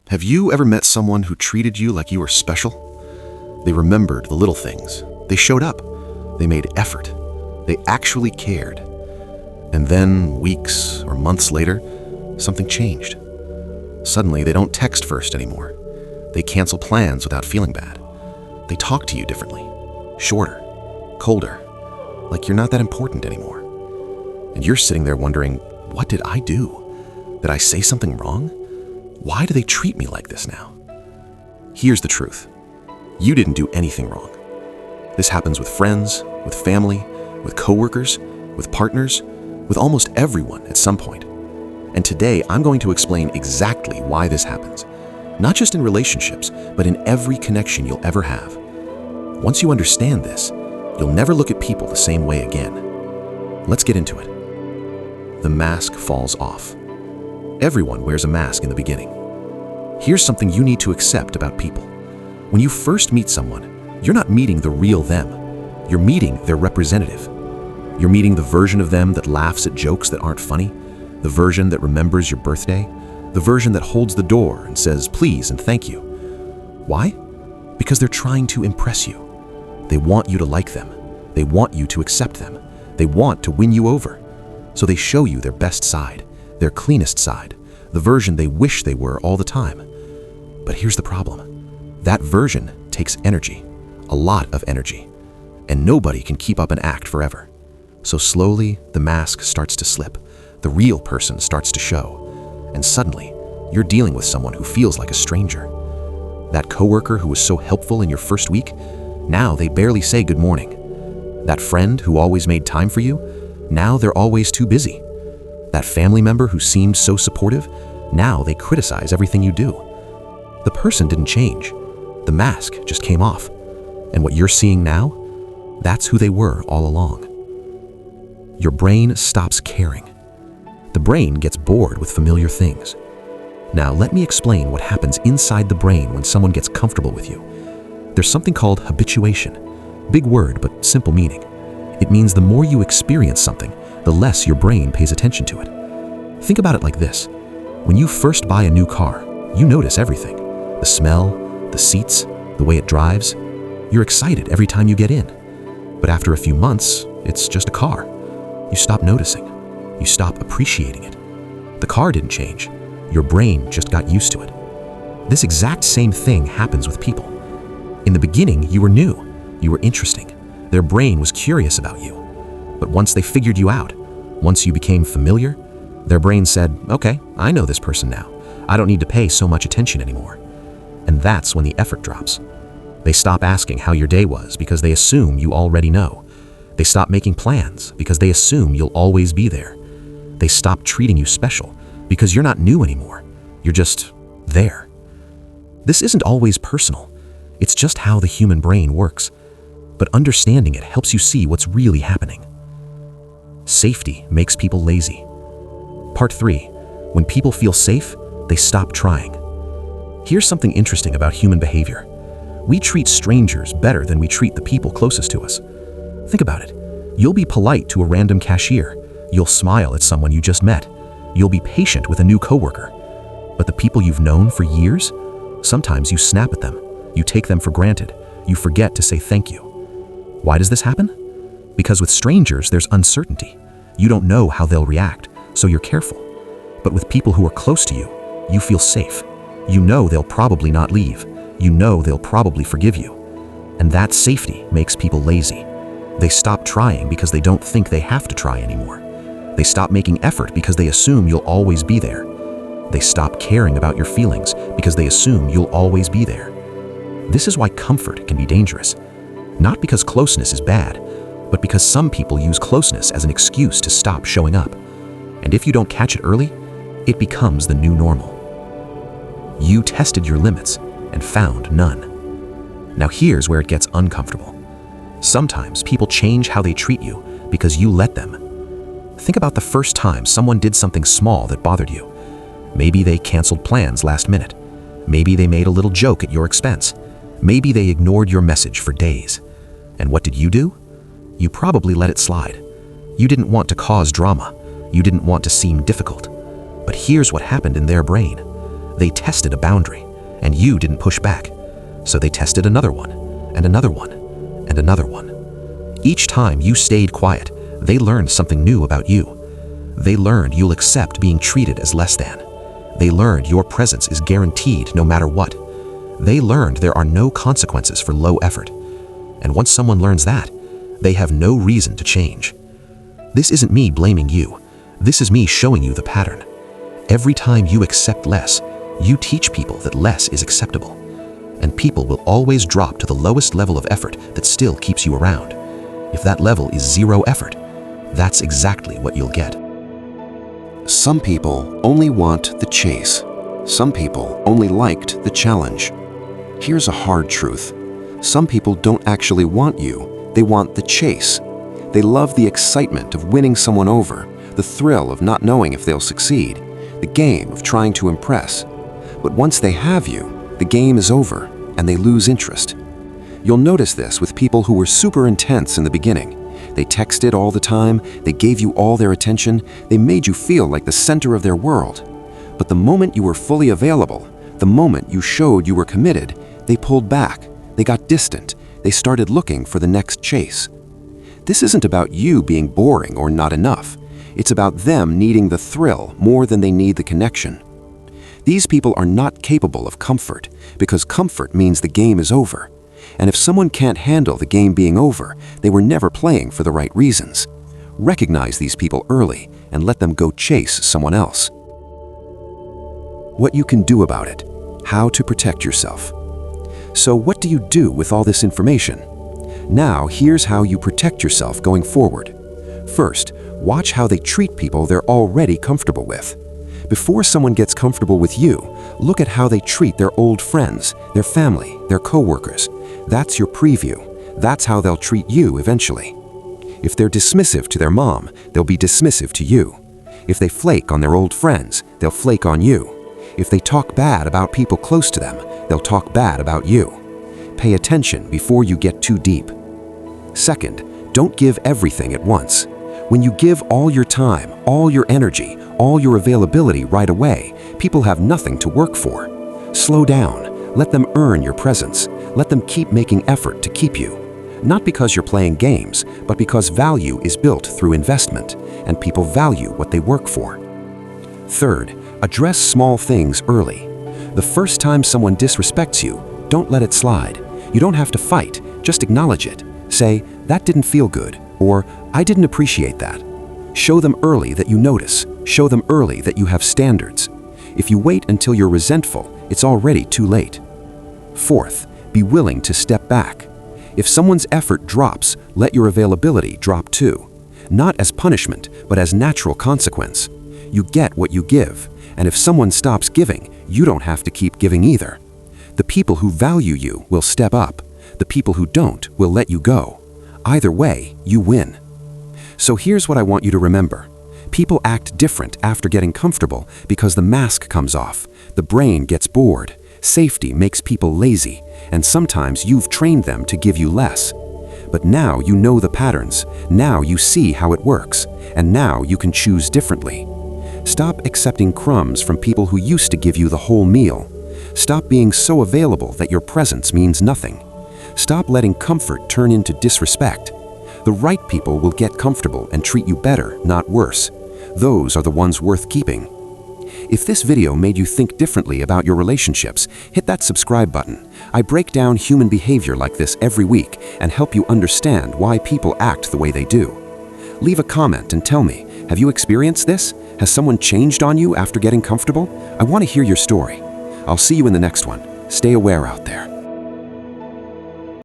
Have you ever met someone who treated you like you were special? They remembered the little things. They showed up. They made effort. They actually cared. And then, weeks or months later, something changed. Suddenly, they don't text first anymore. They cancel plans without feeling bad. They talk to you differently, shorter, colder, like you're not that important anymore. And you're sitting there wondering, what did I do? Did I say something wrong? Why do they treat me like this now? Here's the truth. You didn't do anything wrong. This happens with friends, with family, with coworkers, with partners, with almost everyone at some point. And today, I'm going to explain exactly why this happens. Not just in relationships, but in every connection you'll ever have. Once you understand this, you'll never look at people the same way again. Let's get into it. The mask falls off. Everyone wears a mask in the beginning. Here's something you need to accept about people. When you first meet someone, you're not meeting the real them. You're meeting their representative. You're meeting the version of them that laughs at jokes that aren't funny, the version that remembers your birthday, the version that holds the door and says please and thank you. Why? Because they're trying to impress you. They want you to like them. They want you to accept them. They want to win you over. So they show you their best side, their cleanest side, the version they wish they were all the time. But here's the problem. That version takes energy, a lot of energy, and nobody can keep up an act forever. So slowly, the mask starts to slip. The real person starts to show. And suddenly, you're dealing with someone who feels like a stranger. That coworker who was so helpful in your first week, now they barely say good morning. That friend who always made time for you, now they're always too busy. That family member who seemed so supportive, now they criticize everything you do. The person didn't change. The mask just came off. And what you're seeing now, that's who they were all along. Your brain stops caring. The brain gets bored with familiar things. Now, let me explain what happens inside the brain when someone gets comfortable with you. There's something called habituation. Big word, but simple meaning. It means the more you experience something, the less your brain pays attention to it. Think about it like this. When you first buy a new car, you notice everything. The smell, the seats, the way it drives. You're excited every time you get in. But after a few months, it's just a car. You stop noticing. You stop appreciating it. The car didn't change. Your brain just got used to it. This exact same thing happens with people. In the beginning, you were new. You were interesting. Their brain was curious about you. But once they figured you out, once you became familiar, their brain said, okay, I know this person now. I don't need to pay so much attention anymore. And that's when the effort drops. They stop asking how your day was because they assume you already know. They stop making plans because they assume you'll always be there. They stop treating you special because you're not new anymore. You're just there. This isn't always personal. It's just how the human brain works. But understanding it helps you see what's really happening. Safety makes people lazy. Part 3. When people feel safe, they stop trying. Here's something interesting about human behavior. We treat strangers better than we treat the people closest to us. Think about it. You'll be polite to a random cashier. You'll smile at someone you just met. You'll be patient with a new coworker. But the people you've known for years, sometimes you snap at them. You take them for granted. You forget to say thank you. Why does this happen? Because with strangers, there's uncertainty. You don't know how they'll react, so you're careful. But with people who are close to you, you feel safe. You know they'll probably not leave. You know they'll probably forgive you. And that safety makes people lazy. They stop trying because they don't think they have to try anymore. They stop making effort because they assume you'll always be there. They stop caring about your feelings because they assume you'll always be there. This is why comfort can be dangerous. Not because closeness is bad, but because some people use closeness as an excuse to stop showing up. And if you don't catch it early, it becomes the new normal. You tested your limits and found none. Now here's where it gets uncomfortable. Sometimes people change how they treat you because you let them. Think about the first time someone did something small that bothered you. Maybe they canceled plans last minute. Maybe they made a little joke at your expense. Maybe they ignored your message for days. And what did you do? You probably let it slide. You didn't want to cause drama. You didn't want to seem difficult. But here's what happened in their brain. They tested a boundary, and you didn't push back. So they tested another one, and another one, and another one. Each time you stayed quiet, they learned something new about you. They learned you'll accept being treated as less than. They learned your presence is guaranteed no matter what. They learned there are no consequences for low effort. And once someone learns that, they have no reason to change. This isn't me blaming you. This is me showing you the pattern. Every time you accept less, you teach people that less is acceptable. And people will always drop to the lowest level of effort that still keeps you around. If that level is 0 effort, that's exactly what you'll get. Some people only want the chase. Some people only liked the challenge. Here's a hard truth. Some people don't actually want you. They want the chase. They love the excitement of winning someone over, the thrill of not knowing if they'll succeed, the game of trying to impress. But once they have you, the game is over and they lose interest. You'll notice this with people who were super intense in the beginning. They texted all the time, they gave you all their attention, they made you feel like the center of their world. But the moment you were fully available, the moment you showed you were committed, they pulled back, they got distant, they started looking for the next chase. This isn't about you being boring or not enough. It's about them needing the thrill more than they need the connection. These people are not capable of comfort because comfort means the game is over. And if someone can't handle the game being over, they were never playing for the right reasons. Recognize these people early and let them go chase someone else. What you can do about it. How to protect yourself. So what do you do with all this information? Now here's how you protect yourself going forward. First, watch how they treat people they're already comfortable with. Before someone gets comfortable with you, look at how they treat their old friends, their family, their coworkers. That's your preview. That's how they'll treat you eventually. If they're dismissive to their mom, they'll be dismissive to you. If they flake on their old friends, they'll flake on you. If they talk bad about people close to them, they'll talk bad about you. Pay attention before you get too deep. Second, don't give everything at once. When you give all your time, all your energy, all your availability right away, people have nothing to work for. Slow down. Let them earn your presence. Let them keep making effort to keep you. Not because you're playing games, but because value is built through investment, and people value what they work for. Third, address small things early. The first time someone disrespects you, don't let it slide. You don't have to fight, just acknowledge it. Say, "That didn't feel good," or "I didn't appreciate that." Show them early that you notice. Show them early that you have standards. If you wait until you're resentful, it's already too late. Fourth, be willing to step back. If someone's effort drops, let your availability drop too. Not as punishment, but as natural consequence. You get what you give, and if someone stops giving, you don't have to keep giving either. The people who value you will step up. The people who don't will let you go. Either way, you win. So here's what I want you to remember. People act different after getting comfortable because the mask comes off, the brain gets bored, safety makes people lazy, and sometimes you've trained them to give you less. But now you know the patterns, now you see how it works, and now you can choose differently. Stop accepting crumbs from people who used to give you the whole meal. Stop being so available that your presence means nothing. Stop letting comfort turn into disrespect. The right people will get comfortable and treat you better, not worse. Those are the ones worth keeping. If this video made you think differently about your relationships, hit that subscribe button. I break down human behavior like this every week and help you understand why people act the way they do. Leave a comment and tell me, have you experienced this? Has someone changed on you after getting comfortable? I want to hear your story. I'll see you in the next one. Stay aware out there.